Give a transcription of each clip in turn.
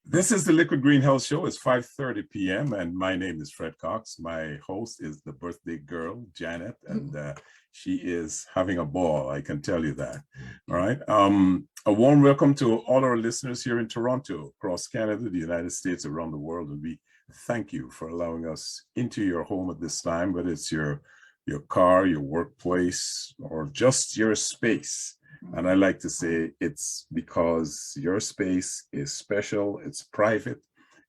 This is the Liquid Green Health Show. It's 5:30 p.m. and my name is Fred Cox. My host is the birthday girl, Janet, and she is having a ball. I can tell you that. All right. A warm welcome to all our listeners here in Toronto, across Canada, the United States, around the world, and we thank you for allowing us into your home at this time, whether it's your car, your workplace, or just your space. And I like to say it's because your space is special, it's private,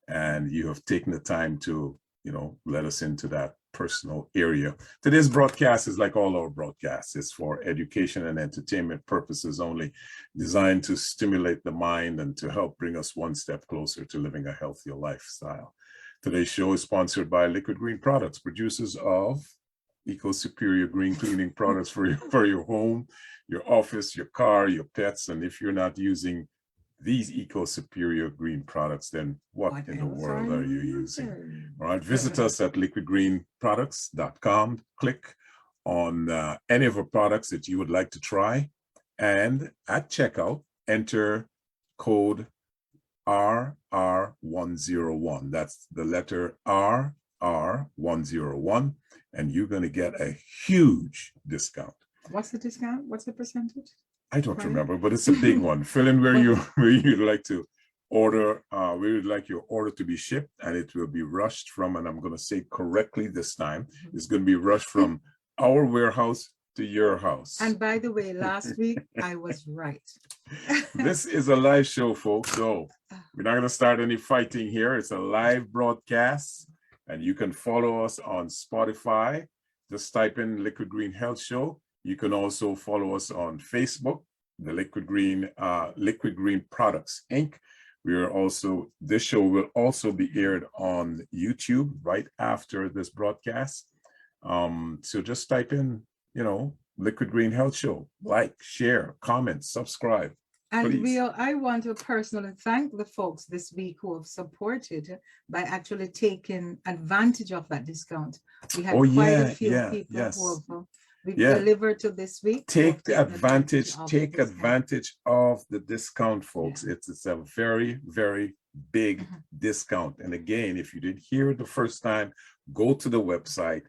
and you have taken the time to, let us into that personal area. Today's broadcast is like all our broadcasts. It's for education and entertainment purposes only, designed to stimulate the mind and to help bring us one step closer to living a healthier lifestyle. Today's show is sponsored by Liquid Green Products, producers of eco-superior green cleaning products for your home, your office, your car, your pets. And if you're not using these eco-superior green products, then what in the world are you using? All right, visit us at liquidgreenproducts.com. Click on any of our products that you would like to try. And at checkout, enter code RR101. That's the letter RR101. And you're going to get a huge discount. What's the discount? What's the percentage? I don't remember, but it's a big one. Fill in where you'd like to order, where you'd like your order to be shipped, and it will be rushed from, and I'm going to say correctly this time, it's going to be rushed from our warehouse to your house. And by the way, last week I was right. This is a live show, folks, so we're not going to start any fighting here. It's a live broadcast, and you can follow us on Spotify. Just type in Liquid Green Health Show. You can also follow us on Facebook, the Liquid Green Products Inc. This show will also be aired on YouTube right after this broadcast. So just type in, Liquid Green Health Show. Like, share, comment, subscribe. And I want to personally thank the folks this week who have supported by actually taking advantage of that discount. We had quite a few people who have we've delivered to this week. Take advantage of the discount, folks. Yeah. It's a very, very big discount. And again, if you didn't hear it the first time, go to the website,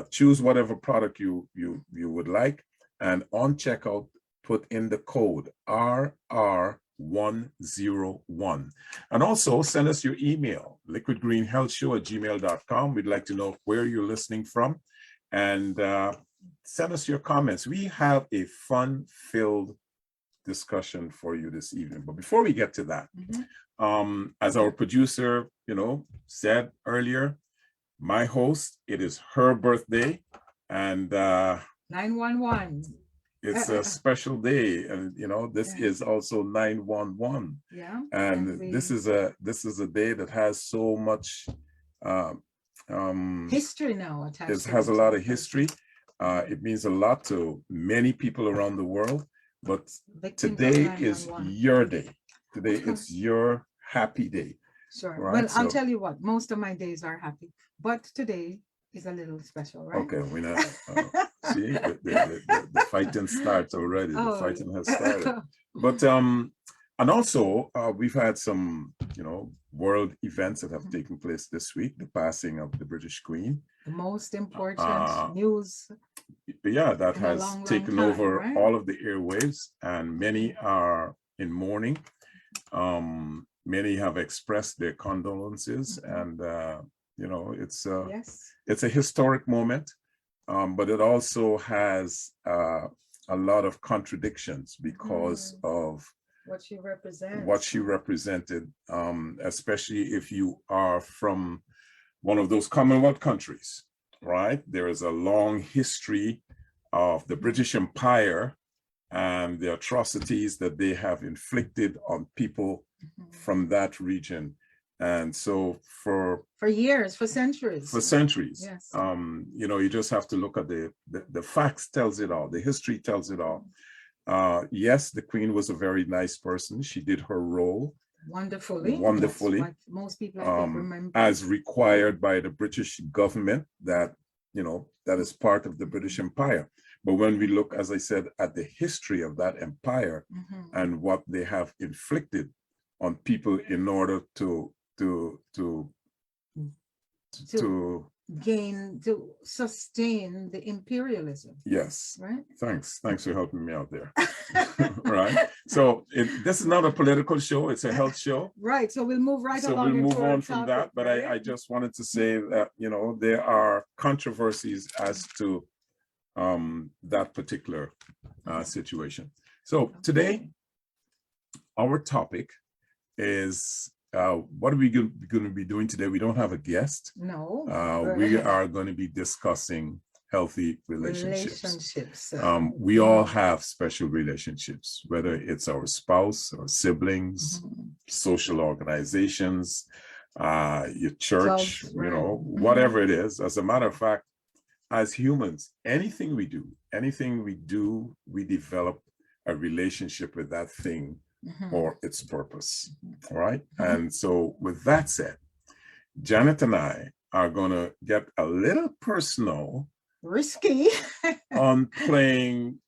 choose whatever product you would like, and on checkout, put in the code RR101. And also send us your email, liquidgreenhealthshow@gmail.com. We'd like to know where you're listening from. And send us your comments. We have a fun-filled discussion for you this evening. But before we get to that, as our producer, said earlier, my host, it is her birthday, and 911. It's a special day, and this is also 911. Yeah. And this is a day that has so much history now attached. It has a lot of history. It means a lot to many people around the world. But today is your day. Today it's your happy day. Sure. Right? Well, I'll tell you what. Most of my days are happy, but today is a little special, right? Okay, we know. See, the fighting starts already. The fighting has started. But and also we've had some, world events that have taken place this week. The passing of the British Queen. The most important news. Yeah, that has taken over all of the airwaves, and many are in mourning. Many have expressed their condolences, and it's a historic moment, but it also has a lot of contradictions because of what she represented, especially if you are from one of those Commonwealth countries, right? There is a long history of the British Empire and the atrocities that they have inflicted on people from that region. And so for years, for centuries. Yes. You just have to look at the facts tells it all. The history tells it all. Yes, the Queen was a very nice person. She did her role wonderfully. What most people I think remember. As required by the British government that is part of the British Empire. But when we look, as I said, at the history of that empire and what they have inflicted on people in order to gain, to sustain the imperialism. Yes. Right. Thanks for helping me out there. Right. So this is not a political show, it's a health show. Right. So we'll move right so along. We'll move on from topic, that. But right? I just wanted to say that, there are controversies as to that particular situation. So today, our topic is what are we going to be doing today? We don't have a guest. No. We are going to be discussing healthy relationships. We Mm-hmm. all have special relationships, whether it's our spouse or siblings, Mm-hmm. social organizations, your church, Dogs, right. whatever it is. As a matter of fact, as humans, anything we do, we develop a relationship with that thing Mm-hmm. or its purpose. All right. Mm-hmm. And so with that said, Janet and I are going to get a little personal, risky, on playing,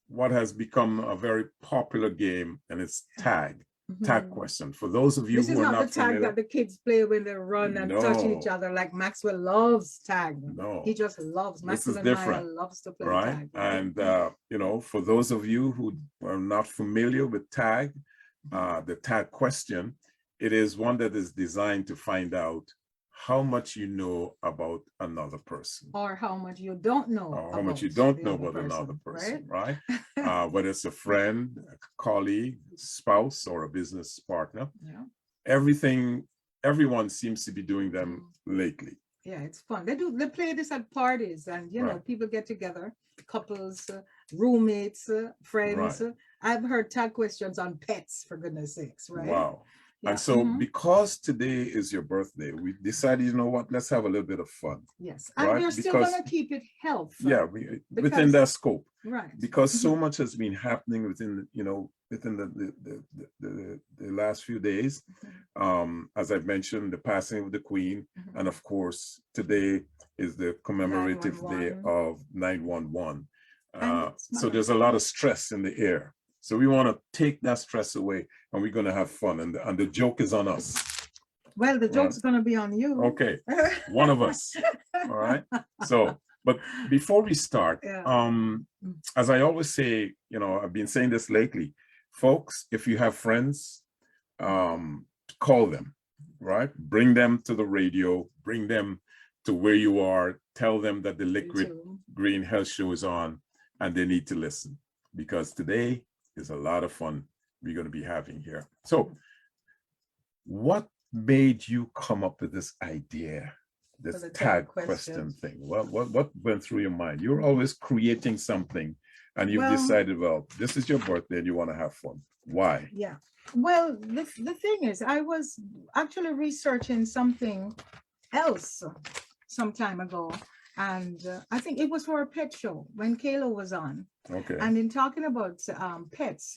what has become a very popular game, and it's tag. Mm-hmm. Tag question. For those of you who are not familiar. This is not the tag that the kids play when they run and touch each other, like Maxwell loves tag. No. He just loves. Maxwell this is different. and Maya loves to play right? tag. And, for those of you who are not familiar with tag, the tag question, it is one that is designed to find out how much you know about another person. Or how much you don't know. Or how much you don't know about another person, right? Whether it's a friend, a colleague, spouse, or a business partner. Yeah. Everyone seems to be doing them lately. Yeah, it's fun. They play this at parties, and people get together, couples, roommates, friends. Right. I've heard tag questions on pets, for goodness sakes, right? Wow. Yeah. And so because today is your birthday, we decided, you know what, let's have a little bit of fun. Yes. And we're still going to keep it healthy. Yeah, within that scope. Right. Because so much has been happening within the last few days. As I've mentioned, the passing of the Queen. And of course, today is the commemorative day of 9/11. So there's a lot of stress in the air. So we want to take that stress away, and we're going to have fun. And the joke is on us. Well, the joke's going to be on you. Okay, one of us. All right. So, but before we start, as I always say, I've been saying this lately, folks, if you have friends, call them, right? Bring them to the radio, bring them to where you are, tell them that the Liquid Green Health Show is on, and they need to listen, because today is a lot of fun we're going to be having here. So what made you come up with this idea, this tag question thing? What went through your mind? You're always creating something, and you've decided, well, this is your birthday and you want to have fun. Why? Yeah. Well, the thing is, I was actually researching something else some time ago. And I think it was for a pet show when Kayla was on. Okay. And in talking about pets,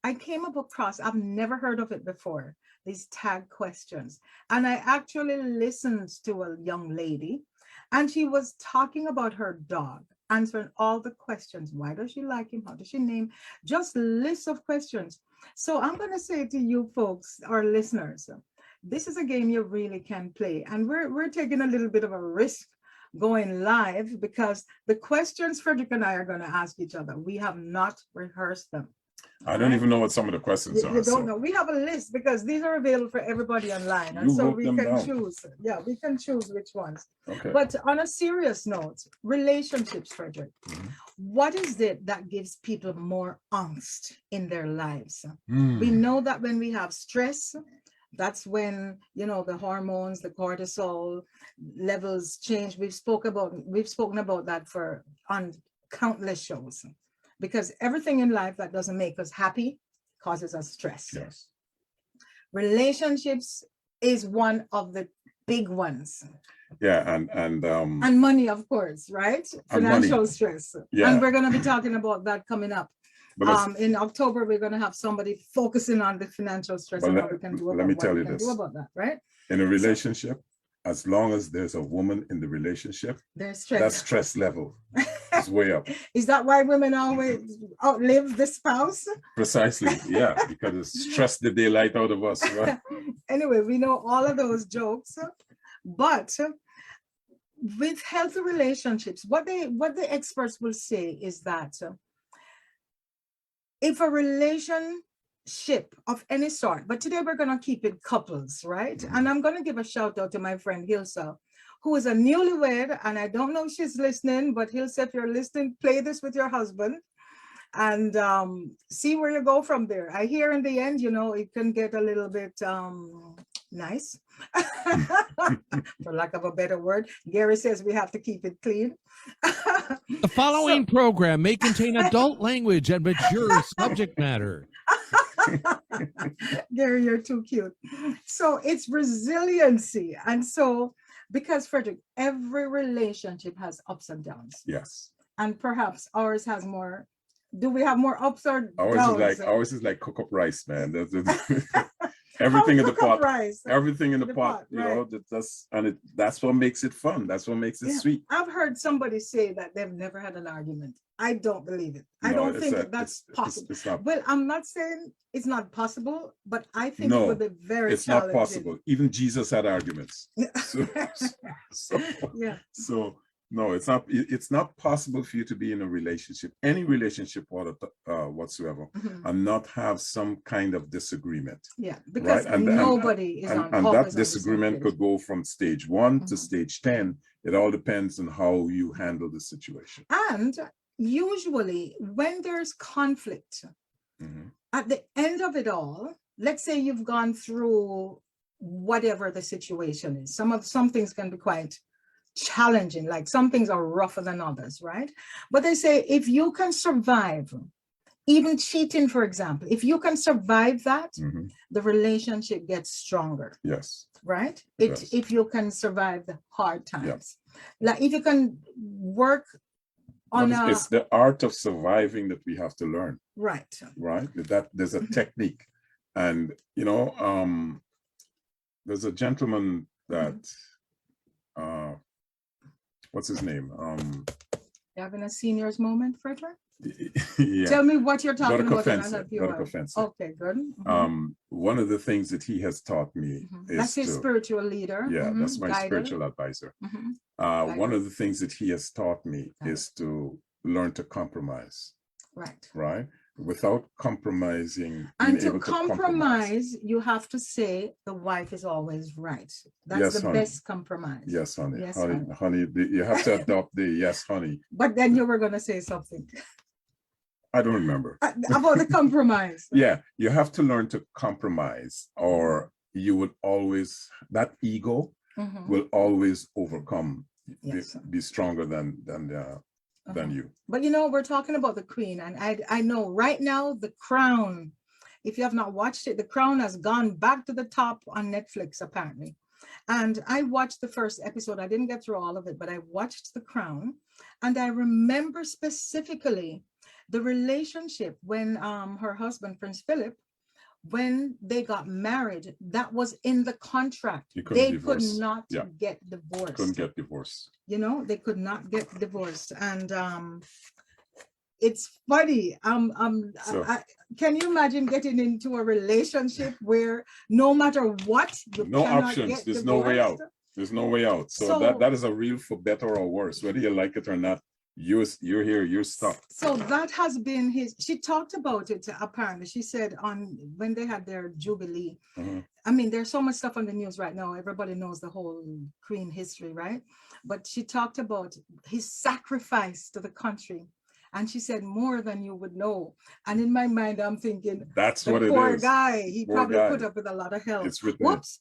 I came up across, I've never heard of it before, these tag questions. And I actually listened to a young lady, and she was talking about her dog, answering all the questions. Why does she like him? How does she name? Just lists of questions. So I'm going to say to you folks, our listeners, this is a game you really can play. And we're taking a little bit of a risk going live, because the questions Frederick and I are going to ask each other, we have not rehearsed them. I don't even know what some of the questions are. You don't know. We have a list, because these are available for everybody online. And so we can choose. Yeah, we can choose which ones. Okay. But on a serious note, relationships, Frederick, what is it that gives people more angst in their lives? We know that when we have stress, that's when, the hormones, the cortisol levels change. We've spoken about that on countless shows, because everything in life that doesn't make us happy causes us stress. Yes. Relationships is one of the big ones. Yeah, and money, of course, right? Financial stress. Yeah. And we're going to be talking about that coming up. In October, we're going to have somebody focusing on the financial stress and what we can do about that, right? In a relationship, as long as there's a woman in the relationship, there's stress. That stress level It's way up. Is that why women always outlive the spouse? Precisely, yeah, because it stressed the daylight out of us. Right? Anyway, we know all of those jokes, but with healthy relationships, what the experts will say is that if a relationship of any sort, but today we're going to keep it couples, right? And I'm going to give a shout out to my friend Hilsa, who is a newlywed, and I don't know if she's listening, but Hilsa, if you're listening, play this with your husband and see where you go from there. I hear in the end, it can get a little bit nice, for lack of a better word. Gary says we have to keep it clean. The following program may contain adult language and mature subject matter. Gary, you're too cute. So it's resiliency. And so, because Frederick, every relationship has ups and downs. Yes. And perhaps ours has more. Do we have more ups or downs? Ours is like cook up rice, man. Everything in the pot. Rice? Everything in the pot, right. That's what makes it fun. That's what makes it sweet. I've heard somebody say that they've never had an argument. I don't believe it. I don't think that's possible. It's not. Well, I'm not saying it's not possible, but I think it would be very it's challenging. Not possible. Even Jesus had arguments. So no, it's not. It's not possible for you to be in a relationship, any relationship whatsoever, and not have some kind of disagreement. Yeah, because nobody is on. And that disagreement could go from stage 1 to stage 10. It all depends on how you handle the situation. And usually, when there's conflict, at the end of it all, let's say you've gone through whatever the situation is. Some things can be quite challenging, like some things are rougher than others, right? But they say if you can survive, even cheating, for example, if you can survive that, the relationship gets stronger. Yes. Right? If you can survive the hard times. Like if you can work on it's the art of surviving that we have to learn. Right. Right? That there's a technique. And there's a gentleman that what's his name? You having a seniors moment, Frederick? Yeah. Tell me what you're talking about. Okay, good. One of the things that he has taught me is that's his spiritual leader. Yeah, that's my spiritual advisor. One of the things that he has taught me is to learn to compromise. Right. Right. Without compromising. And to compromise, you have to say the wife is always right. That's the best compromise. Yes, honey. Yes, honey. You have to adopt the yes, honey. But then you were going to say something. I don't remember. About the compromise. Yeah, you have to learn to compromise, or you would always, that ego will always overcome, be stronger than you. But we're talking about the Queen, and I know right now The Crown, if you have not watched it, The Crown has gone back to the top on Netflix apparently. And I watched the first episode. I didn't get through all of it, but I watched The Crown, and I remember specifically the relationship when her husband, Prince Philip, when they got married, that was in the contract. They could not get divorced. Couldn't get divorced. They could not get divorced. And it's funny. Can you imagine getting into a relationship where no matter what, no options, there's no way out. There's no way out. So that is a real for better or worse, whether you like it or not. You're here, you're stuck. So that has been she talked about it apparently. She said when they had their Jubilee. I mean, there's so much stuff on the news right now. Everybody knows the whole Queen history, right? But she talked about his sacrifice to the country. And she said more than you would know. And in my mind, I'm thinking, that's what it is. Poor guy. He probably put up with a lot of hell. Whoops.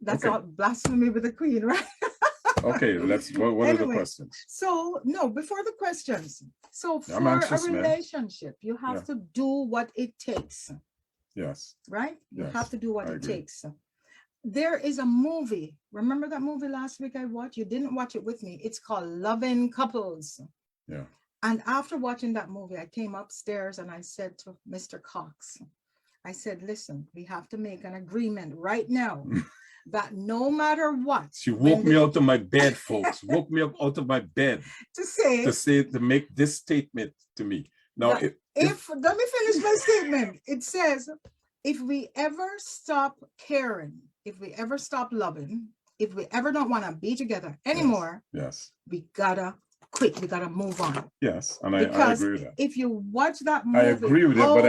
That's all blasphemy with the Queen, right? Okay, what are the questions? So, no, before the questions. So, for a relationship, you have to do what it takes. Yes. Right? You have to do what it takes. There is a movie. Remember that movie last week I watched? You didn't watch it with me. It's called Loving Couples. Yeah. And after watching that movie, I came upstairs and I said to Mr. Cox, I said, listen, we have to make an agreement right now that no matter what. She woke me out of my bed, folks. Woke me up out of my bed to make this statement to me. Now, if let me finish my statement. It says, if we ever stop caring, if we ever stop loving, if we ever don't want to be together anymore, yes, we gotta quit. We gotta move on. Yes, and I agree with that. If you watch that movie, I agree with that, but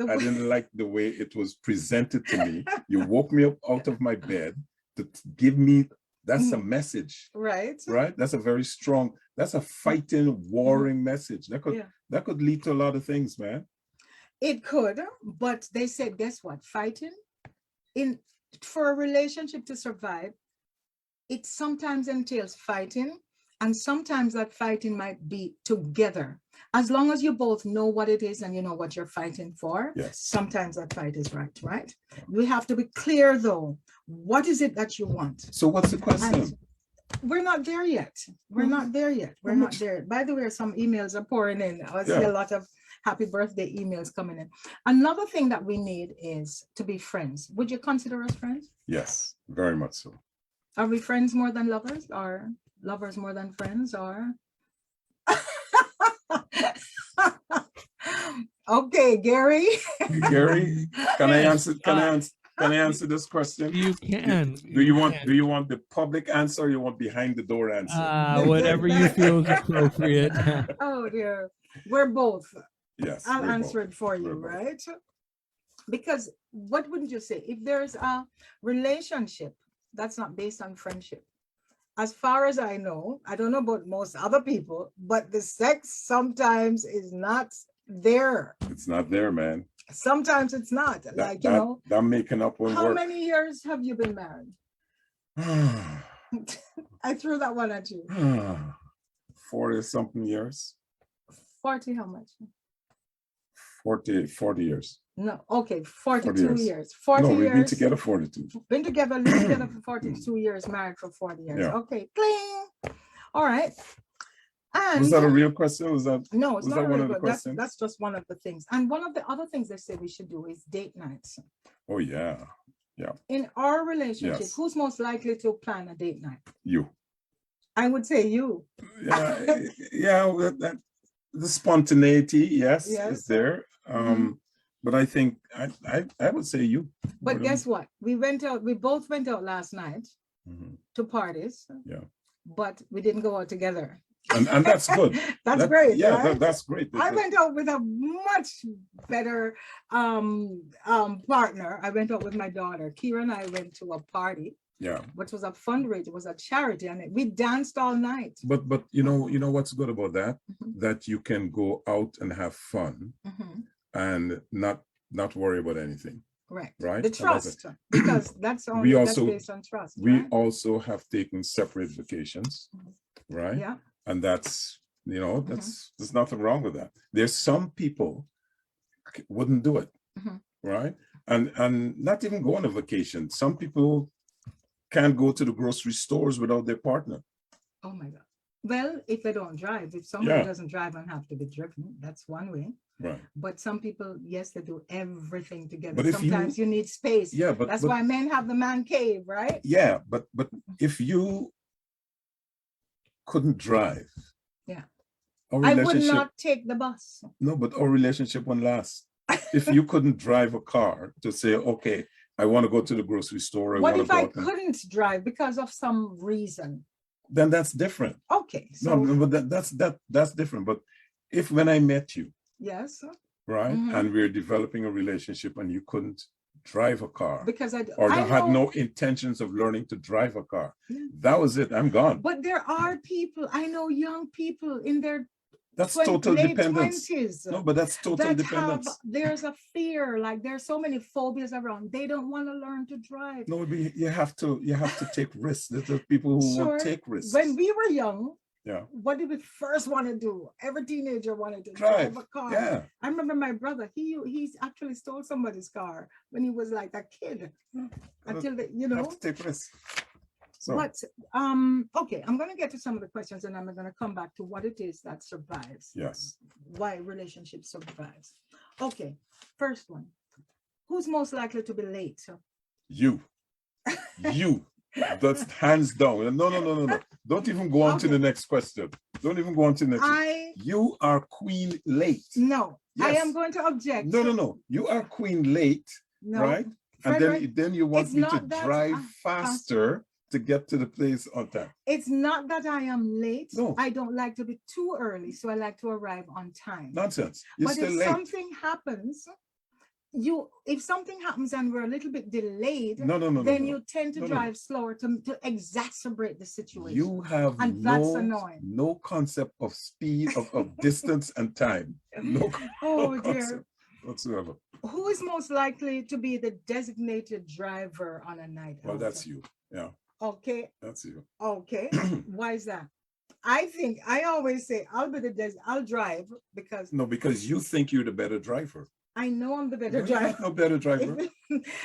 I didn't like the way it was presented to me. You woke me up out of my bed to give me. That's a message, right? Right. That's a very strong. That's a fighting, warring message. That could lead to a lot of things, man. It could, but they said, guess what? Fighting for a relationship to survive, it sometimes entails fighting, and sometimes that fighting might be together. As long as you both know what it is and you know what you're fighting for, yes, sometimes that fight is right? We have to be clear though. What is it that you want? So what's the question? And we're not there yet. We're not there yet. We're not there. By the way, some emails are pouring in. I see a lot of happy birthday emails coming in. Another thing that we need is to be friends. Would you consider us friends? Yes, very much so. Are we friends more than lovers, or lovers more than friends, or? Okay, Gary. Gary, can I answer? Can I answer this question? You can. Do you want the public answer, or you want behind the door answer? Whatever you feel is appropriate. Oh dear. We're both. Yes. I'll answer it for you, right? Because what wouldn't you say? If there's a relationship that's not based on friendship, as far as I know, I don't know about most other people, but the sex sometimes is not there. It's not there, man. Sometimes it's not. I'm making up one how word. many years have you been married? I threw that one at you. 40 something years. 40 how much? 40 years. No, okay, 42 years. 40 years. We've been together 42. Been together, lived together for 42 years, married for 40 years. Yeah. Okay, cling. All right. And was that a real question? No, it's not one a of the real. questions? That's just one of the things. And one of the other things they say we should do is date nights. Oh yeah. Yeah. In our relationship, Yes. who's most likely to plan a date night? You. I would say you. Yeah. The spontaneity, yes, is there. But I think I would say you. But guess what? We both went out last night to parties. Yeah. But we didn't go out together. And that's good. That's great. Yeah, right? that's great. I went out with a much better partner. I went out with my daughter. Kira and I went to a party. Yeah. Which was a fundraiser, it was a charity, and we danced all night. But you know what's good about that? That you can go out and have fun and not worry about anything. Right. Right. The trust, because that's based on trust. We also have taken separate vacations, right? Yeah. And that's there's nothing wrong with that. There's some people wouldn't do it, right? And not even go on a vacation. Some people can't go to the grocery stores without their partner. Oh my God. Well, if they don't drive, if somebody doesn't drive and have to be driven, that's one way. Right. But some people, yes, they do everything together. But sometimes you need space. Yeah, but that's why men have the man cave, right? Yeah, but if you couldn't drive, I would not take the bus. No, but our relationship won't last. If you couldn't drive a car to say, okay, I want to go to the grocery store. What if I couldn't drive because of some reason? Then that's different. Okay. So no, but that's different. But if when I met you, yes, right, and we're developing a relationship and you couldn't drive a car because I had no intentions of learning to drive a car, that was it. I'm gone. But there are people, I know young people in their total dependence. 20s, no, but that's total dependence. There's a fear, like there's so many phobias around. They don't want to learn to drive. No, you have to take risks. There's people who won't take risks. When we were young, what did we first want to do? Every teenager wanted to drive a car. Yeah. I remember my brother, he actually stole somebody's car when he was like a kid. Until you have to take risks. So. But okay, I'm going to get to some of the questions, and I'm going to come back to what it is that survives. Yes. Why relationship survives. Okay, first one. Who's most likely to be late? You. You. That's hands down. No. Don't even go on to the next question. Don't even go on to the next. You are queen late. No, yes. I am going to object. No. You are queen late, no, right? Frederick, and then you want me to drive faster to get to the place on time. It's not that I am late. No. I don't like to be too early, so I like to arrive on time. Nonsense. You're still late. If something happens, if something happens and we're a little bit delayed, then you tend to drive slower to exacerbate the situation. You have that's annoying. No concept of speed, of distance and time. No concept whatsoever. Who is most likely to be the designated driver on a night out? Well, that's you. Yeah. Okay. That's you. Okay. Why is that? I always say I'll drive because. No, because you think you're the better driver. I know I'm the better driver. No better driver.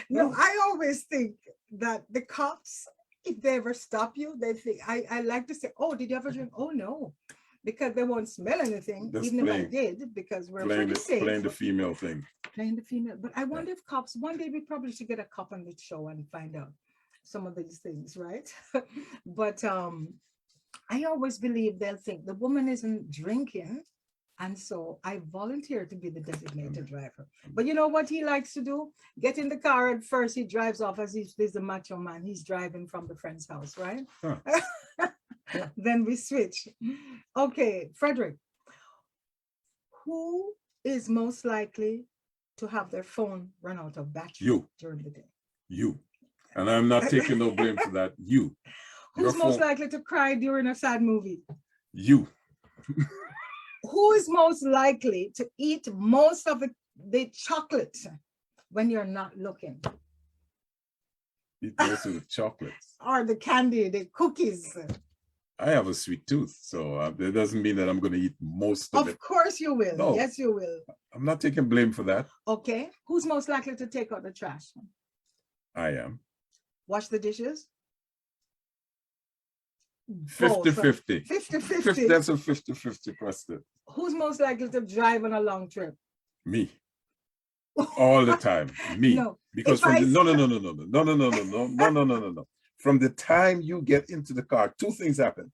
No, I always think that the cops, if they ever stop you, they think I like to say, "Oh, did you ever drink?" Oh no, because they won't smell anything, even if I did, because we're pretty safe. Playing the female thing. Playing the female, but I wonder if cops one day we probably should get a cop on the show and find out some of these things, right? But I always believe they'll think the woman isn't drinking. And so I volunteer to be the designated driver. But you know what he likes to do? Get in the car at first. He drives off as if he's a macho man. He's driving from the friend's house, right? Huh. Then we switch. Okay, Frederick. Who is most likely to have their phone run out of battery during the day? You. And I'm not taking no blame for that. You. Who's most likely to cry during a sad movie? You. Who is most likely to eat most of the chocolate when you're not looking? Eat most of the chocolates. Or the candy, the cookies. I have a sweet tooth, so that doesn't mean that I'm going to eat most of it. Of course you will. No, yes, you will. I'm not taking blame for that. Okay. Who's most likely to take out the trash? I am. Wash the dishes? 50-50. 50-50. That's a 50-50 question. Who's most likely to drive on a long trip? Me. All the time. Me. No. Because from the, no. From the time you get into the car, two things happen.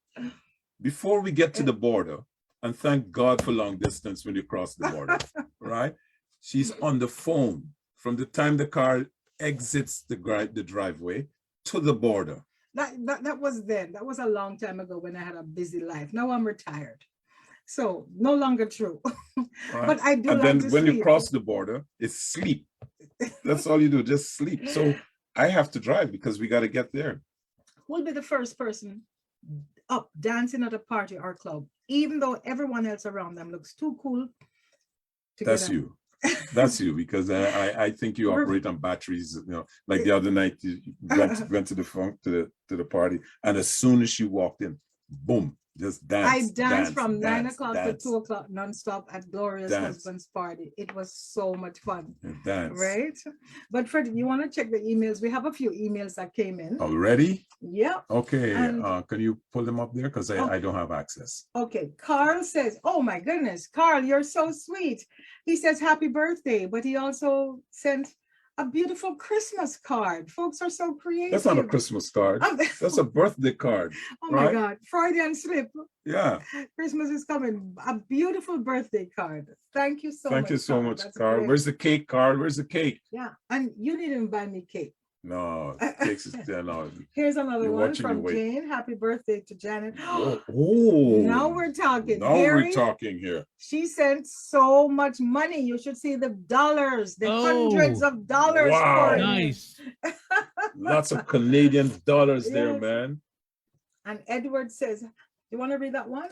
Before we get to the border, and thank God for long distance when you cross the border, right? She's on the phone from the time the car exits the driveway to the border. That was then. That was a long time ago when I had a busy life. Now I'm retired. So no longer true. Right. But I do. And like then to when sleep. you cross the border, it's sleep. That's all you do, just sleep. So I have to drive because we got to get there. Who will be the first person up dancing at a party or club, even though everyone else around them looks too cool? That's you. That's you, because I think you operate on batteries. You know, like the other night, you went to the party, and as soon as she walked in, boom, just dance. I danced from 9 o'clock to 2 o'clock nonstop at Gloria's husband's party. It was so much fun. Right? But Fred, you want to check the emails? We have a few emails that came in. Already? Yeah. Okay. Can you pull them up there? Because I don't have access. Okay. Carl says, oh my goodness, Carl, you're so sweet. He says happy birthday, but he also sent a beautiful Christmas card. Folks are so creative. That's not a Christmas card. That's a birthday card. Oh my God. Freudian slip. Yeah. Christmas is coming. A beautiful birthday card. Thank you so much. Thank you so much, Carl. Where's the cake, Carl? Where's the cake? Yeah. And you didn't buy me cake. No, cakes is no. Here's another one from Jane. Happy birthday to Janet. Oh, now we're talking. Now we're talking here. She sent so much money. You should see the dollars, the hundreds of dollars. Wow. Nice. Lots of Canadian dollars there, man. And Edward says, you want to read that one?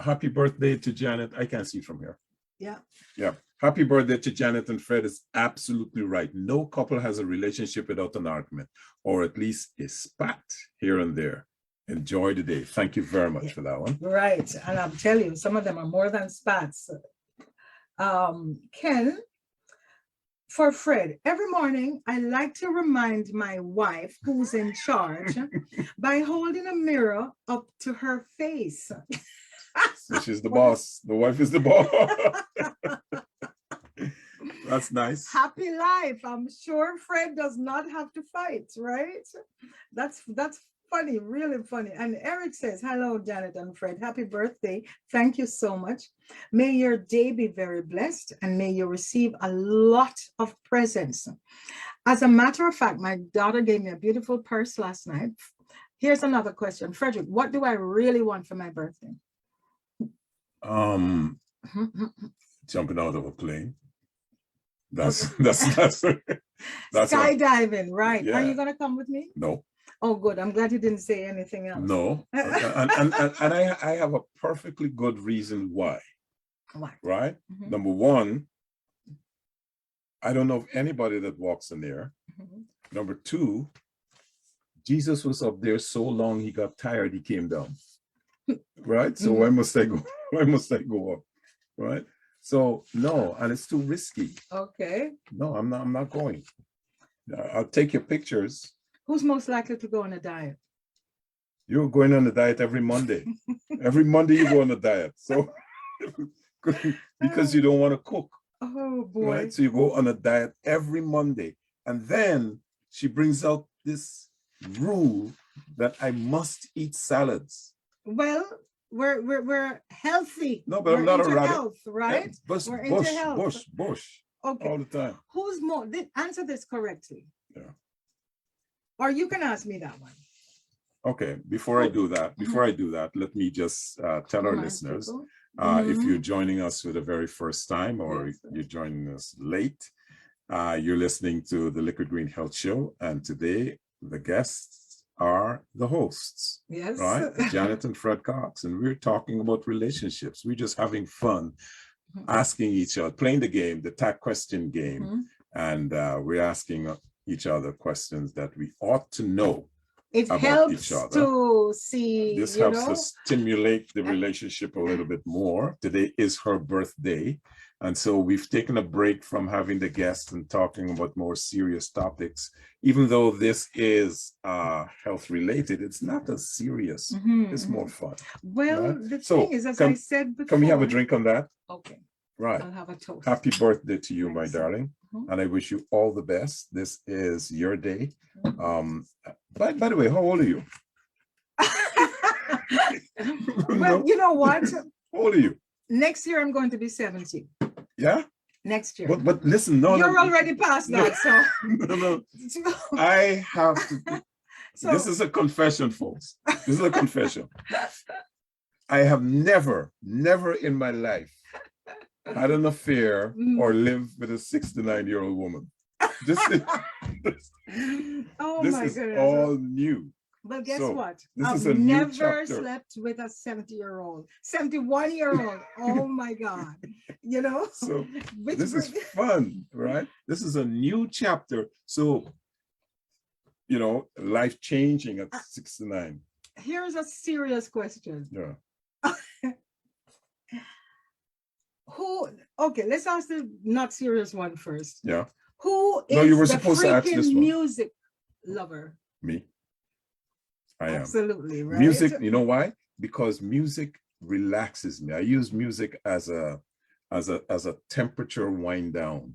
Happy birthday to Janet. I can't see from here. Yeah. Yeah. Happy birthday to Janet and Fred is absolutely right. No couple has a relationship without an argument, or at least a spat here and there. Enjoy the day. Thank you very much for that one. Right. And I'll tell you, some of them are more than spats. Ken, for Fred, every morning I like to remind my wife, who's in charge, by holding a mirror up to her face. So she's the boss. The wife is the boss. That's nice. Happy life. I'm sure Fred does not have to fight, right? That's funny, really funny. And Eric says, hello, Janet and Fred. Happy birthday. Thank you so much. May your day be very blessed and may you receive a lot of presents. As a matter of fact, my daughter gave me a beautiful purse last night. Here's another question. Frederick, what do I really want for my birthday? Jumping out of a plane. That's skydiving, right? Yeah. Are you gonna come with me? No. Oh, good. I'm glad you didn't say anything else. No. and I have a perfectly good reason why. Why? Right? Number one, I don't know of anybody that walks in there. Number two, Jesus was up there so long he got tired, he came down. Right? So why must I go? Why must I go up? Right? So no, and it's too risky. Okay. No, I'm not going. I'll take your pictures. Who's most likely to go on a diet? You're going on a diet every Monday. Every Monday you go on a diet. So because you don't want to cook. Oh boy. Right? So you go on a diet every Monday. And then she brings out this rule that I must eat salads. Well, we're healthy. No, but I'm not a rabbit. Health, right? Bush. Okay. All the time. Who's more? Answer this correctly. Yeah. Or you can ask me that one. Okay. Before I do that, let me just tell our listeners, if you're joining us for the very first time or you're joining us late, you're listening to the Liquid Green Health Show, and today the guests are the hosts. Yes. Right? Janet and Fred Cox. And we're talking about relationships. We're just having fun, asking each other, playing the game, the tag question game. And we're asking each other questions that we ought to know. It about helps each other. to see. This helps to stimulate the relationship a little bit more. Today is her birthday. And so we've taken a break from having the guests and talking about more serious topics. Even though this is health related, it's not as serious. It's more fun. Well, right? The thing is, as I said before. Can we have a drink on that? Okay. Right. I'll have a toast. Happy birthday to you, my darling. And I wish you all the best. This is your day. By the way, how old are you? Well, you know what? How old are you? Next year, I'm going to be 70. Yeah? Next year. But listen, no. You're already past that, so. No. I have to. So, this is a confession, folks. This is a confession. I have never in my life had an affair or lived with a 69-year-old woman. This is all new. But guess what? I've never slept with a 70-year-old, 71-year-old. Oh my God. You know? So this is fun, right? This is a new chapter. So, you know, life changing at 69. Here's a serious question. Yeah. Okay, let's ask the not serious one first. Yeah. Who is you were the supposed to ask this one. music lover? Me. I am. Absolutely, right? Music, you know why? Because music relaxes me. I use music as a temperature wind down,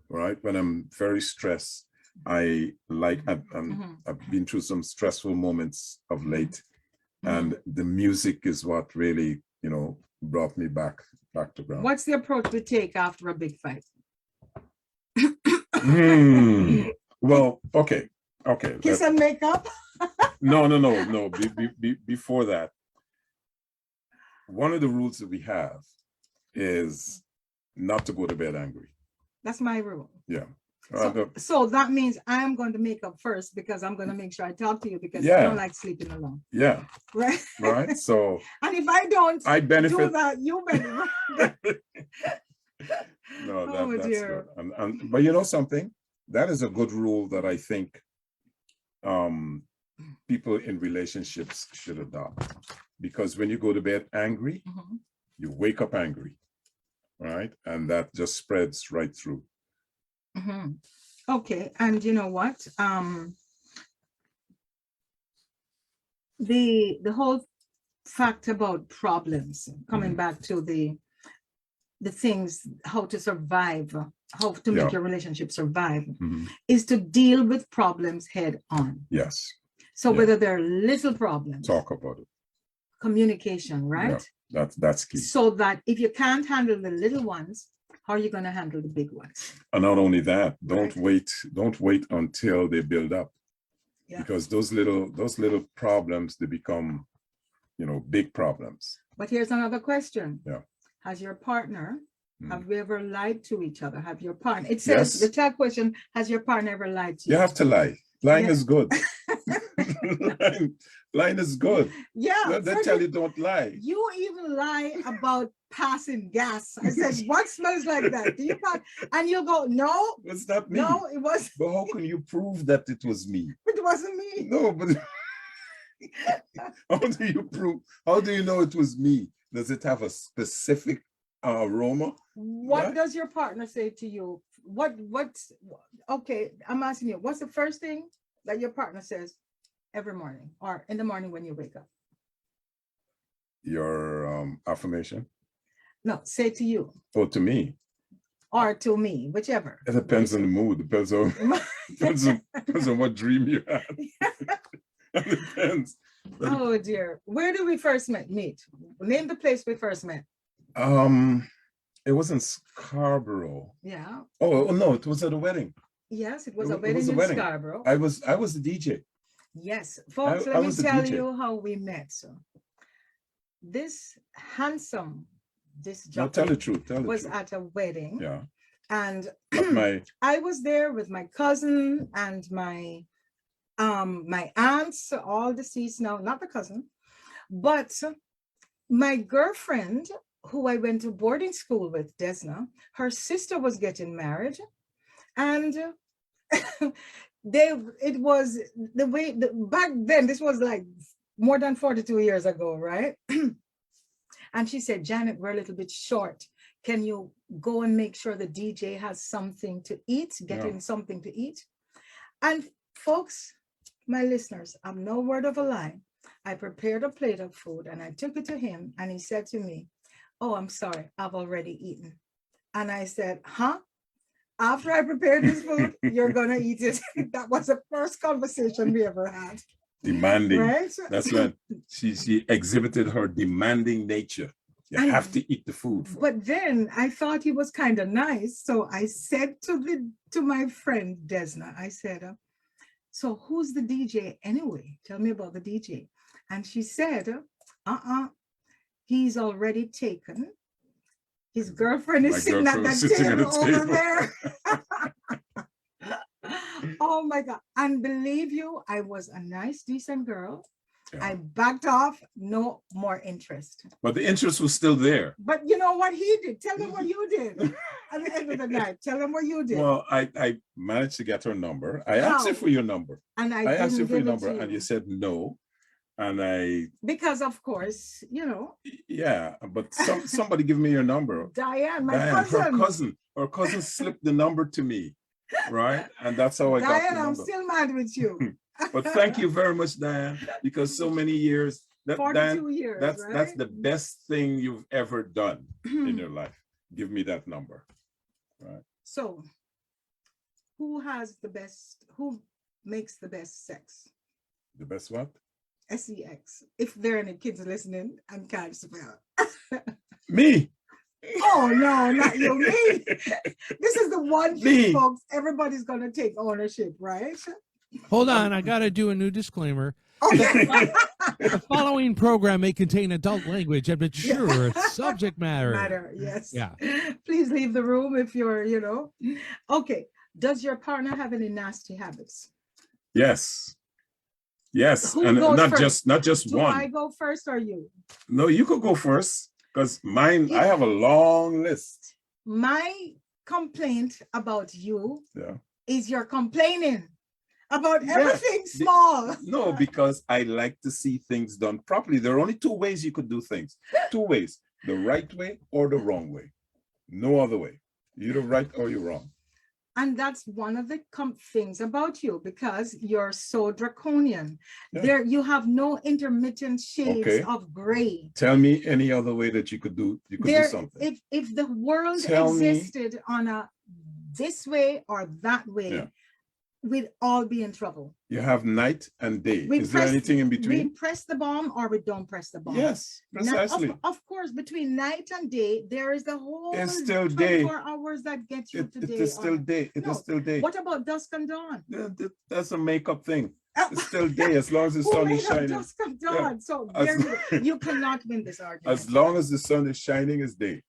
right? When I'm very stressed, I've been through some stressful moments of late, and the music is what really, you know, brought me back to ground. What's the approach we take after a big fight? Well, okay. Kiss and make up? No. Before that, one of the rules that we have is not to go to bed angry. That's my rule. Yeah. So that means I am going to make up first because I'm going to make sure I talk to you because I don't like sleeping alone. Yeah. Right. Right. So. And if I don't benefit. do that, you benefit. That's dear. Good. But you know something? That is a good rule that I think people in relationships should adopt. Because when you go to bed angry, you wake up angry. Right? And that just spreads right through. Okay, and you know what? The whole fact about problems, coming back to the things, how to survive how to make your relationship survive, is to deal with problems head on. Yes. So whether they're little problems, talk about it. Communication, right? Yeah, that's key. So that if you can't handle the little ones, how are you going to handle the big ones? And not only that, don't wait until they build up. Yeah. Because those little problems, they become, big problems. But here's another question. Yeah. Has your partner, have we ever lied to each other? Have your partner, it says, the tag question, has your partner ever lied to you? You have to lie. Lying is good. Lying is good. Yeah. They tell you don't lie. You even lie about passing gas. I said, what smells like that? Do you pass? And you go, no. It's not me. No, it was. But how can you prove that it was me? It wasn't me. No, but how do you prove? How do you know it was me? Does it have a specific aroma? What does your partner say to you? Okay, I'm asking you, what's the first thing that your partner says every morning or in the morning when you wake up? Your affirmation? No, say to you. Oh, to me. Or to me, whichever. It depends on the mood. Depends on what dream you had. It depends. Oh dear. Where did we first meet? Name the place we first met. It was in Scarborough. Yeah. Oh no, it was at a wedding. Yes, it was a wedding in Scarborough. I was the DJ. Yes, folks, let me tell you how we met. So this handsome tell the truth. Was at a wedding. Yeah. And I was there with my cousin and my aunts, all deceased now, not the cousin, but my girlfriend, who I went to boarding school with, Desna, her sister was getting married, and back then, this was like more than 42 years ago, right? And she said, Janet, we're a little bit short. Can you go and make sure the DJ has something to eat, getting something to eat? And folks, my listeners, I'm no word of a lie. I prepared a plate of food and I took it to him and he said to me, oh, I'm sorry, I've already eaten. And I said, huh? After I prepared this food, you're gonna eat it. That was the first conversation we ever had. Demanding. Right? That's when she exhibited her demanding nature. You have to eat the food. But then I thought he was kind of nice. So I said to my friend Desna, I said, so who's the DJ anyway? Tell me about the DJ. And she said, he's already taken. His girlfriend is sitting at that table over there. Oh my God. And believe you, I was a nice, decent girl. Yeah. I backed off, no more interest. But the interest was still there. But you know what he did? Tell them what you did at the end of the night. Tell them what you did. Well, I managed to get her number. I asked her for your number. And I asked you for your number and you said no. And because of course, Yeah, but somebody give me your number. Diane, cousin. Her cousin slipped the number to me. Right? And that's how I got the number. I'm still mad with you. But thank you very much, Diane, because so many years. 42 years. That's the best thing you've ever done in your life. Give me that number. Right. So who makes the best sex? The best what? SEX. If there are any kids listening and can't spell. Me. Oh no, not you. Me. This is the one thing, folks. Everybody's gonna take ownership, right? Hold on, I gotta do a new disclaimer. The following program may contain adult language and mature subject matter. Yes. Yeah. Please leave the room if you're, Okay. Does your partner have any nasty habits? Yes. Yes. And not just one. Do I go first or you? No, you could go first because mine, I have a long list. My complaint about you is you're complaining about everything small. No, because I like to see things done properly. There are only two ways you could do things. Two ways, the right way or the wrong way. No other way. You're the right or you're wrong. And that's one of the things about you, because you're so draconian. There, you have no intermittent shades of gray. Tell me any other way that you could do something. If the world existed on a this way or that way, Yeah. we'd all be in trouble. You have night and day. Is there anything in We between? press the bomb or we don't press the bomb. Yes, precisely. Of course, between night and day, there is the whole It's still 24 day. hours that get you to day. It is still day. It is still day. What about dusk and dawn? That's a makeup thing. It's still day as long as the sun is shining. Dusk and dawn. Yeah. So you cannot win this argument. As long as the sun is shining, it's day.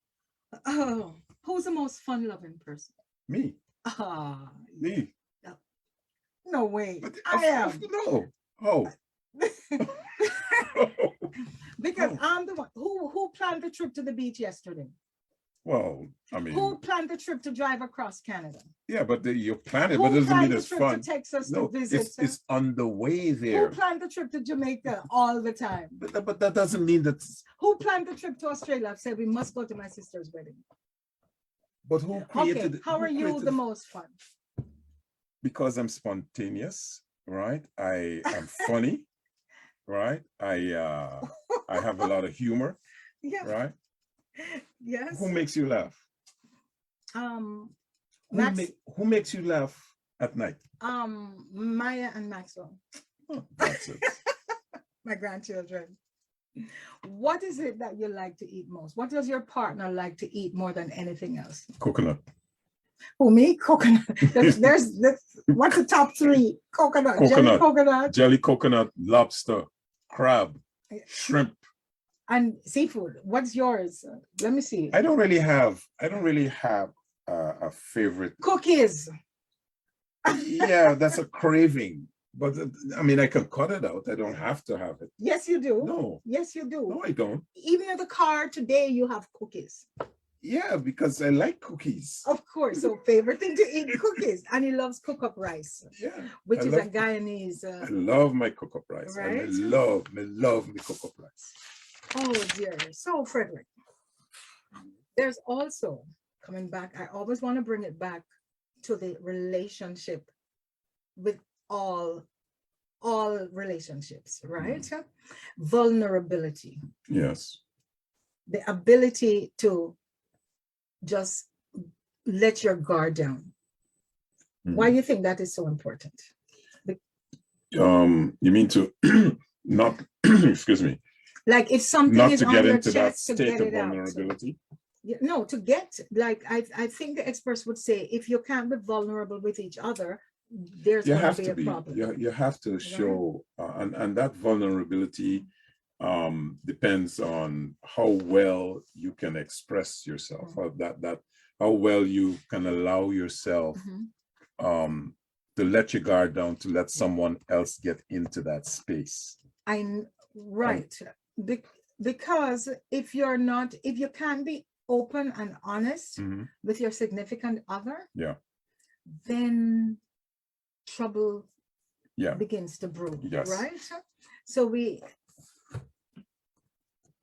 Oh, who's the most fun-loving person? Me. Me. No way. But I am. No. Oh. Because I'm the one who planned the trip to the beach yesterday. Well, I mean, who planned the trip to drive across Canada? Yeah, but you plan it, but it doesn't mean it's fun. To Texas no, to visit. It's on the way there. Who planned the trip to Jamaica all the time? But that doesn't mean that. Who planned the trip to Australia? I've said we must go to my sister's wedding. But who created? Okay, how are you the most fun? Because I'm spontaneous, right? I am funny, right? I have a lot of humor, yeah. Right? Yes. Who makes you laugh? Who makes you laugh at night? Maya and Maxwell. Oh, that's it. My grandchildren. What is it that you like to eat most? What does your partner like to eat more than anything else? Coconut. Who, me? Coconut. There's what's the top three? Coconut. Jelly coconut, lobster, crab, shrimp. And seafood. What's yours? Let me see. I don't really have a favorite. Cookies. Yeah, that's a craving. But I mean, I can cut it out. I don't have to have it. Yes, you do. No. Yes, you do. No, I don't. Even in the car today, you have cookies. Yeah, because I like cookies. Of course. So favorite thing to eat, cookies. And he loves cook-up rice. Yeah. Which is a Guyanese. I love my cook-up rice. Right? I love my cook-up rice. Oh dear. So Frederick, there's also, coming back, I always want to bring it back to the relationship with all relationships, right? Vulnerability. Yes. The ability to just let your guard down. Why do you think that is so important? You mean to not, excuse me. Like if something not is to on get your into chest, that to state get of it vulnerability. out. Yeah, no, to get, like, I think the experts would say, if you can't be vulnerable with each other, there's going to be a problem. You have to show, and that vulnerability depends on how well you can express yourself, how well you can allow yourself to let your guard down, to let someone else get into that space. Right. Because if you can't be open and honest with your significant other, then trouble begins to brew, right? So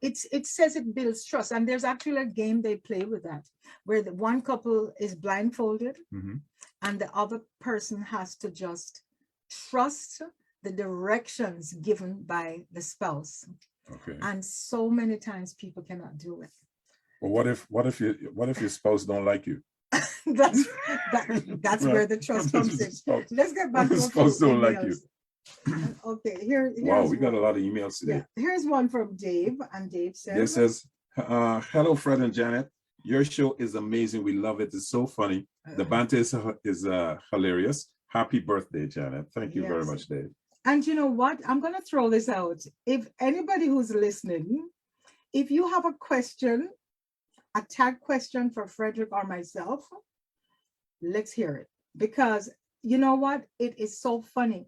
it says it builds trust, and there's actually a game they play with that, where the one couple is blindfolded and the other person has to just trust the directions given by the spouse. Okay. And so many times people cannot do it. Well, what if your spouse don't like you? that's where the trust comes in. Let's get back to the spouse don't like you. Okay, here's wow, we got a lot of emails today. Yeah. Here's one from Dave, and Dave says, "This says, hello, Fred and Janet. Your show is amazing. We love it. It's so funny. The banter is hilarious. Happy birthday, Janet." Thank you very much, Dave. And you know what? I'm going to throw this out. If anybody who's listening, if you have a question, a tag question for Frederick or myself, let's hear it. Because you know what? It is so funny.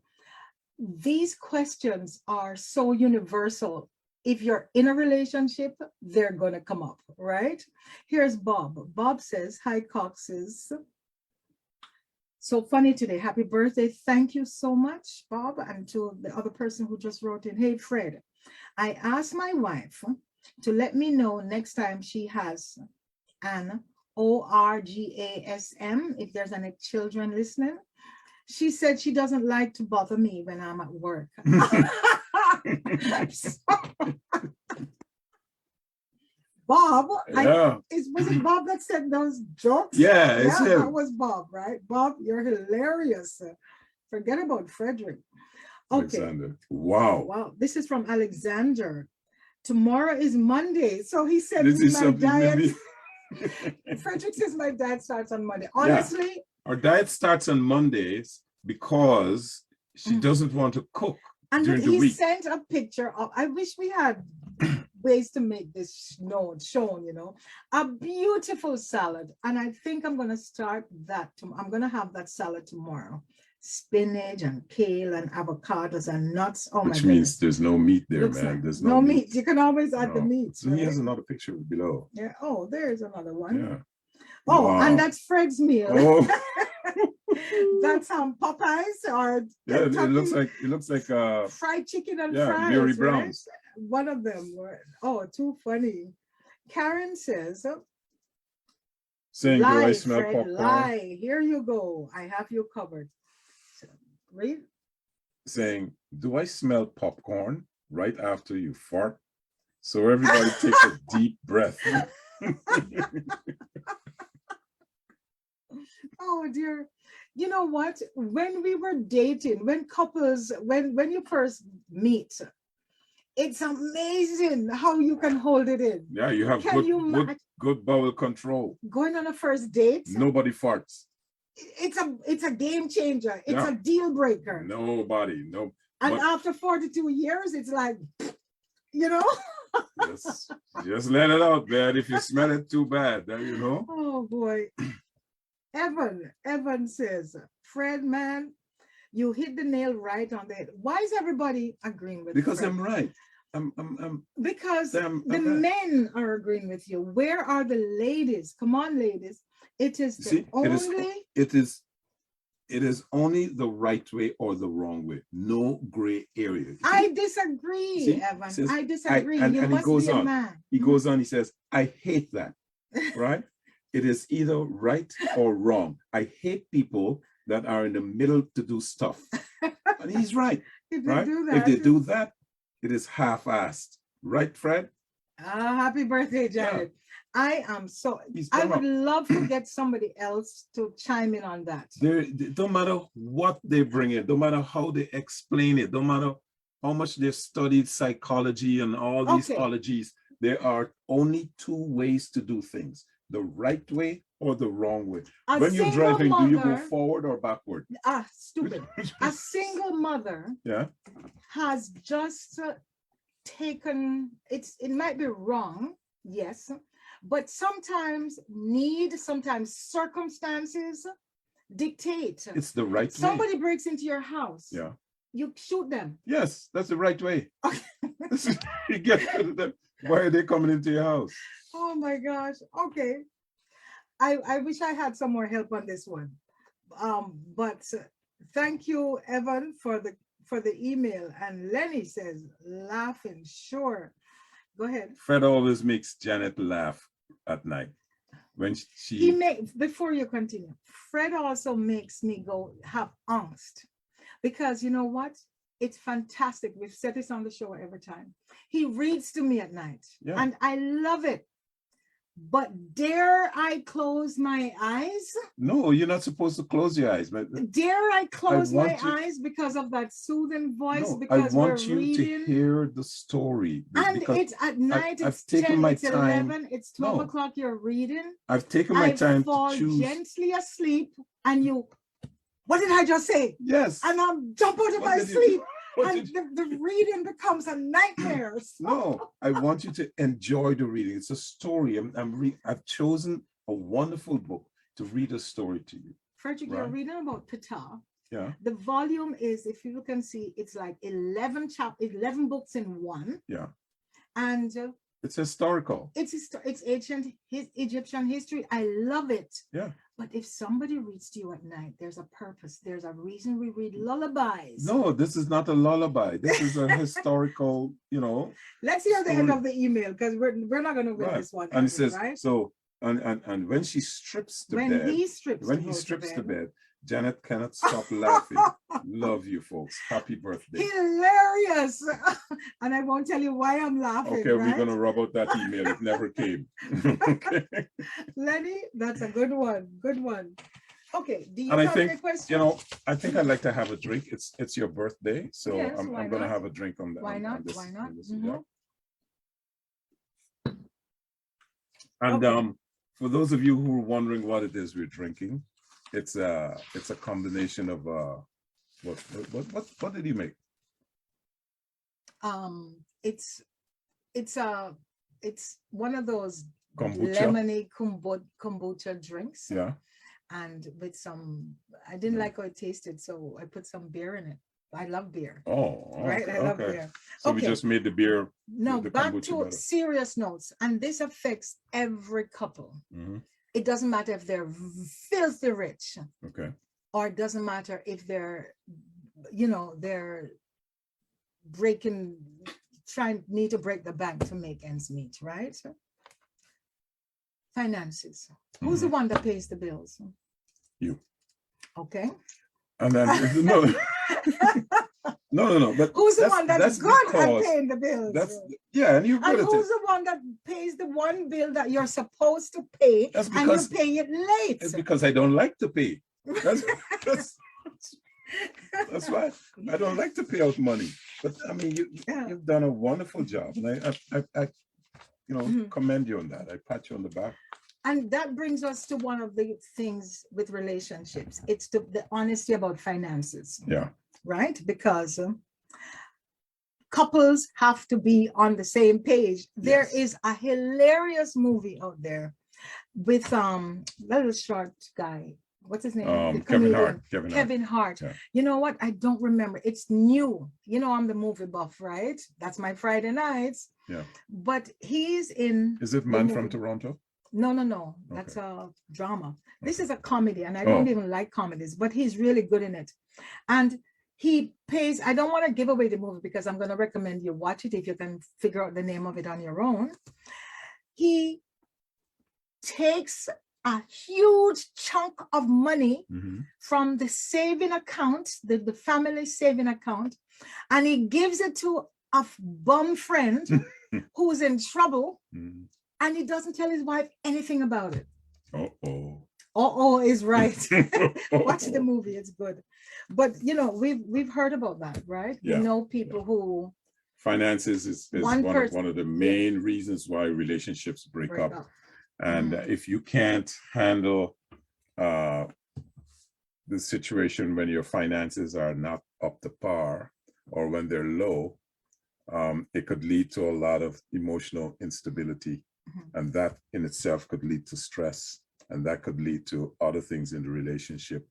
These questions are so universal. If you're in a relationship, they're going to come up, right? Here's Bob. Bob says, "Hi, Coxes. So funny today. Happy birthday." Thank you so much, Bob. And to the other person who just wrote in, "Hey, Fred, I asked my wife to let me know next time she has an orgasm, if there's any children listening. She said she doesn't like to bother me when I'm at work." Bob. Yeah. Was it Bob that said those jokes? Yeah, it's him. That was Bob, right? Bob, you're hilarious. Forget about Frederick. Okay. Alexander. Wow. Wow. This is from Alexander. Tomorrow is Monday. So he said This is my something diet. maybe. Frederick says my diet starts on Monday. Honestly, our diet starts on Mondays because she doesn't want to cook during the week. He sent a picture of, I wish we had ways to make this shown, you know, a beautiful salad. And I think I'm going to start that. I'm going to have that salad tomorrow. Spinach and kale and avocados and nuts. Oh, which means there's no meat there, man. There's no meat. You can always add the meat. So he has another picture below. Yeah. Oh, there's another one. Yeah. Oh, wow. And that's Fred's meal. Oh. That's Popeyes or yeah. It looks like fried chicken and fries. Mary Brown's. Right? One of them were too funny. Karen says. Saying, do I smell Fred, popcorn? Lie. Here you go. I have you covered. Read. Saying, do I smell popcorn right after you fart? So everybody takes a deep breath. Oh dear. You know what? When we were dating, when you first meet, it's amazing how you can hold it in. Yeah, you have good bowel control. Going on a first date. Nobody farts. It's a game changer. It's a deal breaker. Nobody. And after 42 years, it's like, you know. just let it out, man. If you smell it too bad, then you know. Oh boy. Evan says, Fred, man, you hit the nail right on the head. Why is everybody agreeing with because Fred? I'm right. Because the men are agreeing with you. Where are the ladies? Come on, ladies. It is it is only the right way or the wrong way. No gray area. I disagree, Evan. I disagree. And you must he goes be a on. man. He goes on. He says, I hate that. Right? It is either right or wrong. I hate people that are in the middle to do stuff. And he's right. If they do that, it is half-assed. Right, Fred? Happy birthday, Janet. Yeah. I would love to get somebody else to chime in on that. Don't matter what they bring in, don't matter how they explain it, don't matter how much they've studied psychology and all these ologies, there are only two ways to do things. The right way or the wrong way. When you're driving, do you go forward or backward? Stupid. A single mother has just taken, it might be wrong, yes, but sometimes circumstances dictate. It's the right way. Somebody breaks into your house. Yeah. You shoot them. Yes, that's the right way. You get rid of them. Why are they coming into your house? Oh my gosh. Okay. I wish I had some more help on this one. But thank you, Evan, for the email. And Lenny says, laughing, sure. Go ahead. Fred always makes Janet laugh at night. When before you continue, Fred also makes me have angst. Because you know what? It's fantastic. We've said this on the show every time. He reads to me at night. Yeah. And I love it. But dare I close my eyes? No, you're not supposed to close your eyes. But dare I close my eyes because of that soothing voice? No, because I want you to hear the story. And it's at night, it's 10, it's 11, it's 12 o'clock, you're reading. I've taken my time to choose. Gently asleep and you, what did I just say? Yes. And I'm jump out of my sleep. And the reading becomes a nightmare. No, I want you to enjoy the reading. It's a story. I've chosen a wonderful book to read a story to you. Frederick, you're reading about Ptah. Yeah. The volume is, if you can see, it's like 11 books in one. Yeah. And it's historical. It's ancient Egyptian history. I love it. Yeah. But if somebody reads to you at night, there's a purpose. There's a reason we read lullabies. No, this is not a lullaby. This is a historical, Let's hear the end of the email because we're not going to win this one. And it says, right? So, and when she strips the bed, when he strips the bed, Janet cannot stop laughing. Love you folks. Happy birthday. Hilarious. And I won't tell you why I'm laughing. Okay, right? we're going to rub out that email. It never came. Okay. Lenny, that's a good one. Good one. Okay. Do you And I have think, any questions? you know, I think I'd like to have a drink. It's your birthday. So Yes, I'm why going to not? have a drink on that. Why not? This, Why not? on this, Mhm. yeah. And Okay. for those of you who are wondering what it is we're drinking, it's a combination of what did you make? It's one of those Kombucha? lemony kombucha drinks. Yeah. And with some, I didn't like how it tasted, so I put some beer in it. I love beer. Oh, right. okay, I love okay. beer. So Okay. we just made the beer. Now the back kombucha to better. serious notes, and this affects every couple. Mm-hmm. It doesn't matter if they're filthy rich, Okay. or it doesn't matter if they're, they're need to break the bank to make ends meet, right? Finances. Who's the one that pays the bills? You. Okay. And then no. But who's the one that's good at paying the bills? And you're good and at who's it. the one that pays the one bill that you're supposed to pay That's and because you pay it late? It's because I don't like to pay. That's why I don't like to pay out money. But I mean, you've done a wonderful job, and I commend you on that. I pat you on the back. And that brings us to one of the things with relationships. It's the honesty about finances. Yeah. Right? Because couples have to be on the same page. There is a hilarious movie out there with little short guy. What's his name? Kevin Hart. Kevin Hart. Yeah. You know what? I don't remember. It's new. I'm the movie buff, right? That's my Friday nights. Yeah. But he's in. Is it Man from Toronto? No. Okay. That's a drama. This is a comedy, and I don't even like comedies, but he's really good in it. And he pays, I don't want to give away the movie because I'm going to recommend you watch it if you can figure out the name of it on your own. He takes a huge chunk of money from the saving account, the family saving account, and he gives it to a bum friend who's in trouble, and he doesn't tell his wife anything about it. Is right. Watch the movie, it's good. But we've heard about that, right? Yeah. We know people who finances is one of the main reasons why relationships break up. And if you can't handle the situation when your finances are not up to par or when they're low, it could lead to a lot of emotional instability. And that in itself could lead to stress. And that could lead to other things in the relationship,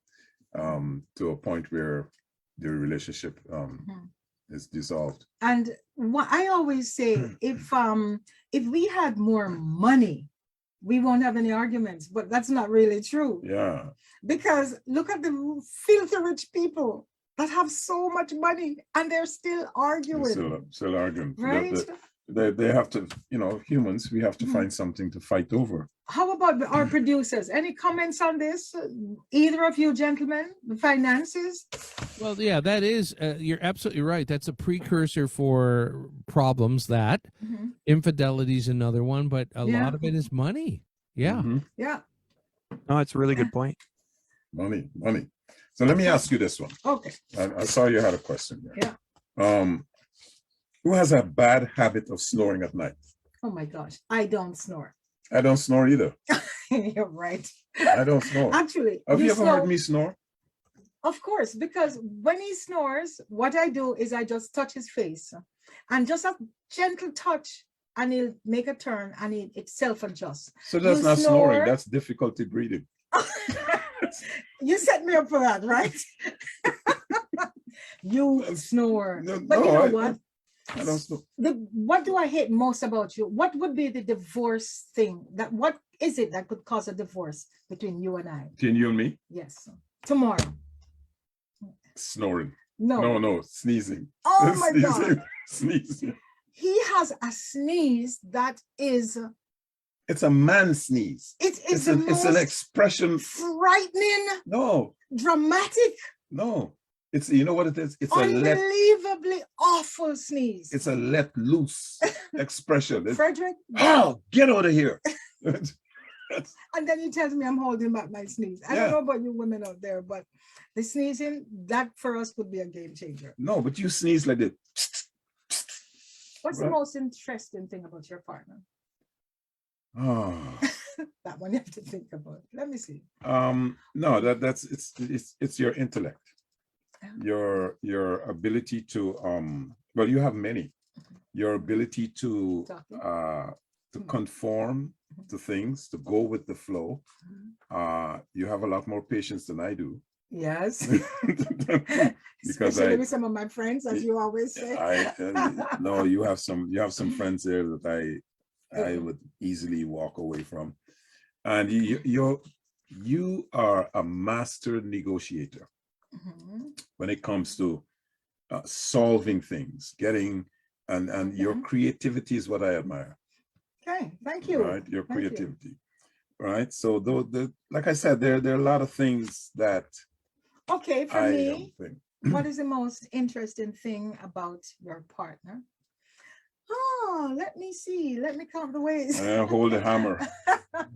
to a point where the relationship is dissolved. And what I always say, if we had more money, we won't have any arguments. But that's not really true. Yeah. Because look at the filthy rich people that have so much money and they're still arguing. Still arguing. Right? They have to, humans, we have to find something to fight over. How about our producers? Any comments on this? Either of you gentlemen, the finances? Well, yeah, that is, you're absolutely right. That's a precursor for problems. That infidelity is another one, but a lot of it is money. Yeah. Yeah. No, it's a really good point. Money. So let me ask you this one. Okay. I saw you had a question there. Yeah. Who has a bad habit of snoring at night? Oh my gosh, I don't snore. I don't snore either. You're right. I don't snore. Actually, have you ever heard me snore? Of course, because when he snores, what I do is I just touch his face, and just a gentle touch, and he'll make a turn, and it self-adjusts. So that's not snoring. That's difficulty breathing. You set me up for that, right? You snore, but you know what? I don't snore. What do I hate most about you? What would be the divorce thing? What is it that could cause a divorce between you and I? Between you and me? Yes. Tomorrow. Snoring. No. No, sneezing. Oh my God. Sneezing. He has a sneeze that is It's a man sneeze. It's an expression. Frightening. No. Dramatic. No. It's, you know what it is? It's unbelievably awful sneeze. It's a let loose expression. Frederick. Oh, get out of here. And then he tells me I'm holding back my sneeze. I don't know about you women out there, but the sneezing, that for us would be a game changer. No, but you sneeze like this. What's the most interesting thing about your partner? Oh. That one you have to think about. Let me see. No, that's it's your intellect. Your ability to well, you have many. Your ability to conform to things, to go with the flow. You have a lot more patience than I do. Yes. Because especially with some of my friends, as you always say. No, you have some friends there that I would easily walk away from. And you are a master negotiator when it comes to solving things, getting and your creativity is what I admire. Okay, thank you. Right, your creativity. Right. So like I said, there are a lot of things that. Okay, for me, what is the most interesting thing about your partner? Oh, let me see. Let me count the ways. Hold the hammer.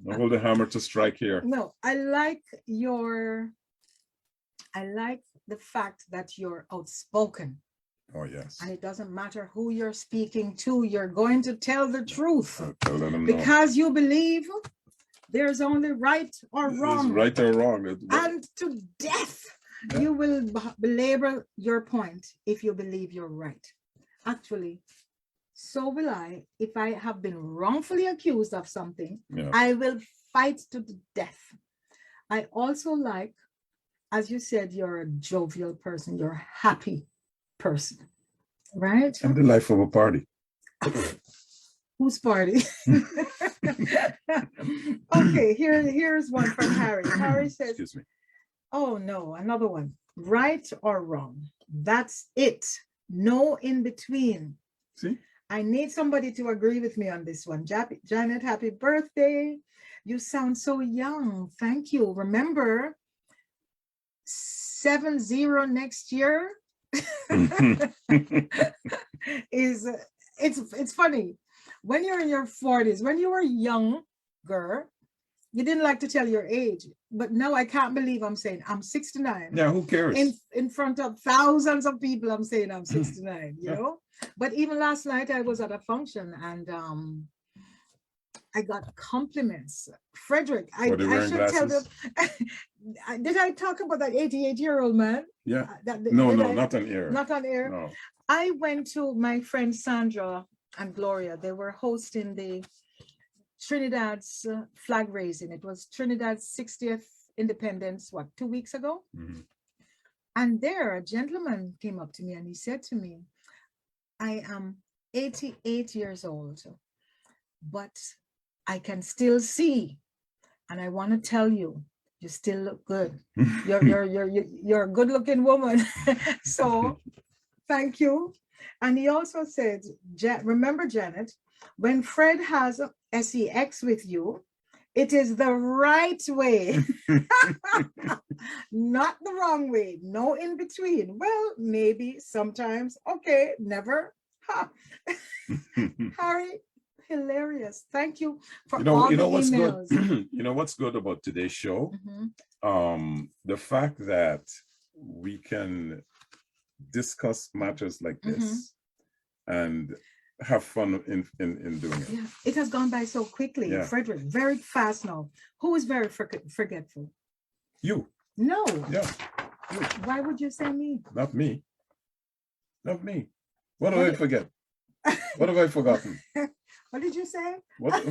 Hold the hammer to strike here. No, I like the fact that you're outspoken. Oh, yes. And it doesn't matter who you're speaking to, you're going to tell the truth. Tell them because you believe there's only right or wrong. It's right or wrong. And to death, you will belabor your point if you believe you're right. Actually, so will I. If I have been wrongfully accused of something, I will fight to the death. I also like, as you said, you're a jovial person, you're a happy person, right? I'm the life of a party. Whose party? Okay, here's one from Harry. Harry says, excuse me. Oh no, another one. Right or wrong? That's it. No in between. See? I need somebody to agree with me on this one. Janet, happy birthday. You sound so young. Thank you. Remember, 70 next year it's funny. When you're in your 40s, when you were younger, you didn't like to tell your age, but now I can't believe I'm saying I'm 69. Yeah, who cares? In front of thousands of people, I'm saying I'm 69, you know? But even last night I was at a function and I got compliments. Frederick, I should tell them. Did I talk about that 88-year-old man? Yeah. Not on air. Not on air. No. I went to my friend Sandra and Gloria. They were hosting the Trinidad's flag raising. It was Trinidad's 60th independence, 2 weeks ago? And there, a gentleman came up to me and he said to me, I am 88 years old, but I can still see. And I want to tell you, you still look good. You're a good looking woman. So thank you. And he also said, remember, Janet, when Fred has sex with you, it is the right way, not the wrong way, no in between. Well, maybe, sometimes, okay, never. Harry, hilarious. Thank you for all the what's emails. Good? You know what's good about today's show? The fact that we can discuss matters like this and have fun in doing it. Yeah, it has gone by so quickly. Yeah. Frederick, very fast now. Who is very forgetful? You. No. Yeah. Why would you say me? Not me. Not me. What do I forget? What have I forgotten? What did you say? What?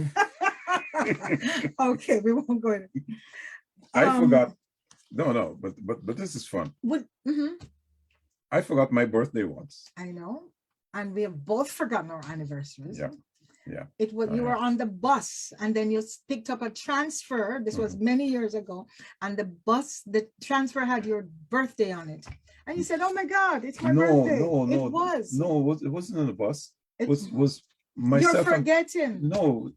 Okay, we won't go in. I forgot. No, but this is fun. What? I forgot my birthday once. I know. And we have both forgotten our anniversaries. Yeah. It was you were on the bus and then you picked up a transfer. This was many years ago. And the transfer had your birthday on it. And you said, oh my God, it's my birthday. No, it was. No, it wasn't on the bus. It was myself. You're forgetting. No.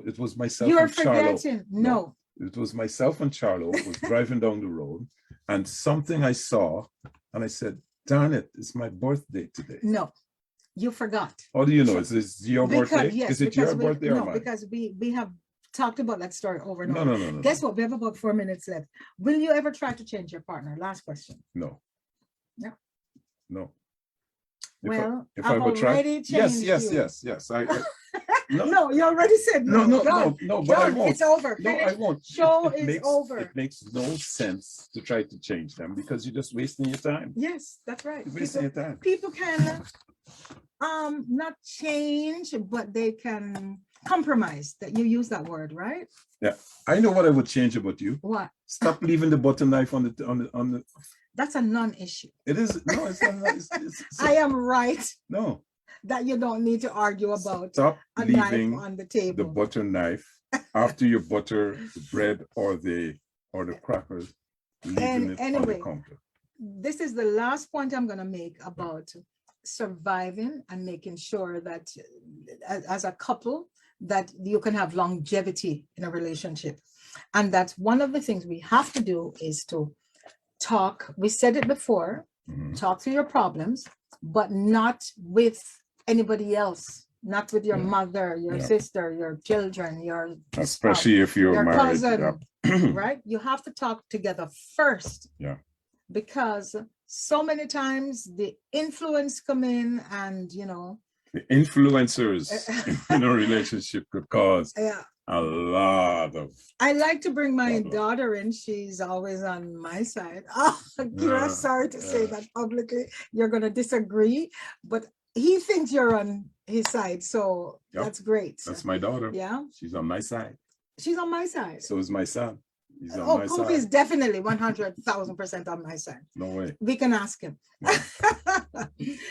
It was myself. You're and Charlo. forgetting. No. It was myself and Charlo was driving down the road, and something I saw, and I said, "Darn it, it's my birthday today." No, you forgot. How do you know? Is this your birthday? Yes, is it your birthday or no, mine? because we have talked about that story over and No, over. no. Guess what? We have about 4 minutes left. Will you ever try to change your partner? Last question. No. No. No. Well, if I've I would try, already changed you. yes. No, you already said no. No, Done. but I Done. won't. It's over. No, I won't. Show It is makes, over. It makes no sense to try to change them because you're just wasting your time. Yes, that's right. You're wasting your time. People can not change, but they can compromise. That you use that word, right? Yeah, I know what I would change about you. What? Stop leaving the butter knife on the. That's a non-issue. It is no, it's not. I am right No. that you don't need to argue about Stop a leaving knife on the the table. butter knife after you butter the bread or the crackers, leaving it on the anyway, counter. this is the last point I'm going to make about surviving and making sure that as a couple that you can have longevity in a relationship. And that's one of the things we have to do is to talk. We said it before, talk through your problems, but not with anybody else, not with your mother, your sister, your children, your especially spouse, if you're your married. cousin, right? You have to talk together first. Yeah. Because so many times the influence come in and, The influencers in a relationship could cause a lot of. I like to bring my problem. daughter in. She's always on my side. Oh, Kira, sorry to say that publicly. You're going to disagree, but he thinks you're on his side. So that's great. That's my daughter. Yeah. She's on my side. She's on my side. So is my son. He's on my Kofi side. is definitely 100,000% on my side. No way. We can ask him.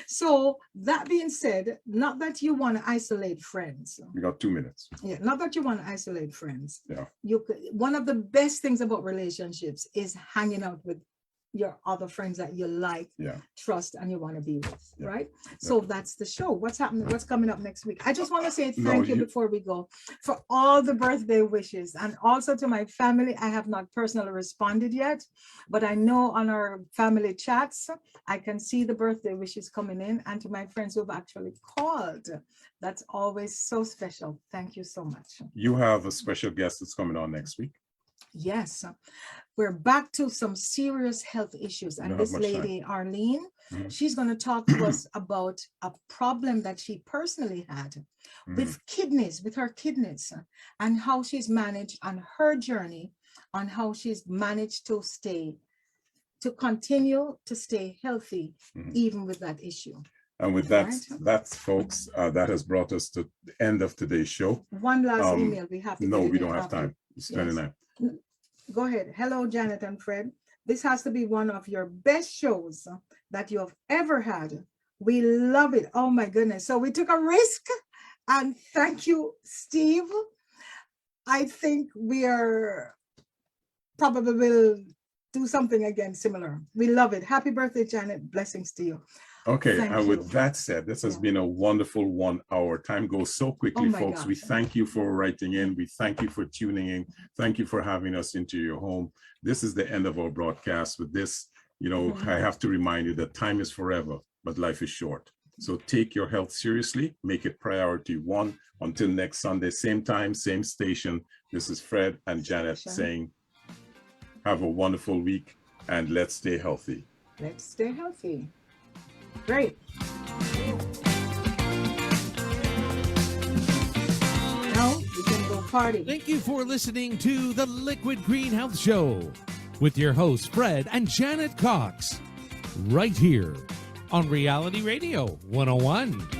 So that being said, not that you want to isolate friends. We got 2 minutes. Yeah, not that you want to isolate friends. Yeah. One of the best things about relationships is hanging out with your other friends that you like, trust, and you want to be with, right? So that's the show. What's happening? What's coming up next week? I just want to say thank you before we go for all the birthday wishes, and also to my family. I have not personally responded yet, but I know on our family chats, I can see the birthday wishes coming in, and to my friends who have actually called. That's always so special. Thank you so much. You have a special guest that's coming on next week. Yes, we're back to some serious health issues. And this lady, Arlene, she's going to talk to us about a problem that she personally had with her kidneys, and how she's managed on her journey, on how she's managed to continue to stay healthy, even with that issue. And with that, that's folks, that has brought us to the end of today's show. One last email we have to No, we don't have time. It's 29. Go ahead. Hello, Janet and Fred. This has to be one of your best shows that you have ever had. We love it. Oh my goodness. So we took a risk, and thank you, Steve. I think we are probably will do something again similar. We love it. Happy birthday, Janet. Blessings to you. Okay, and with that said, this has been a wonderful 1 hour. Time goes so quickly, folks. We thank you for writing in. We thank you for tuning in. Thank you for having us into your home. This is the end of our broadcast. With this, I have to remind you that time is forever, but life is short. So take your health seriously. Make it priority 1. Until next Sunday, same time, same station. This is Fred and Janet saying, have a wonderful week, and let's stay healthy. Let's stay healthy. Great. Now we can go party. Thank you for listening to the Liquid Green Health Show with your hosts, Fred and Janet Cox, right here on Reality Radio 101.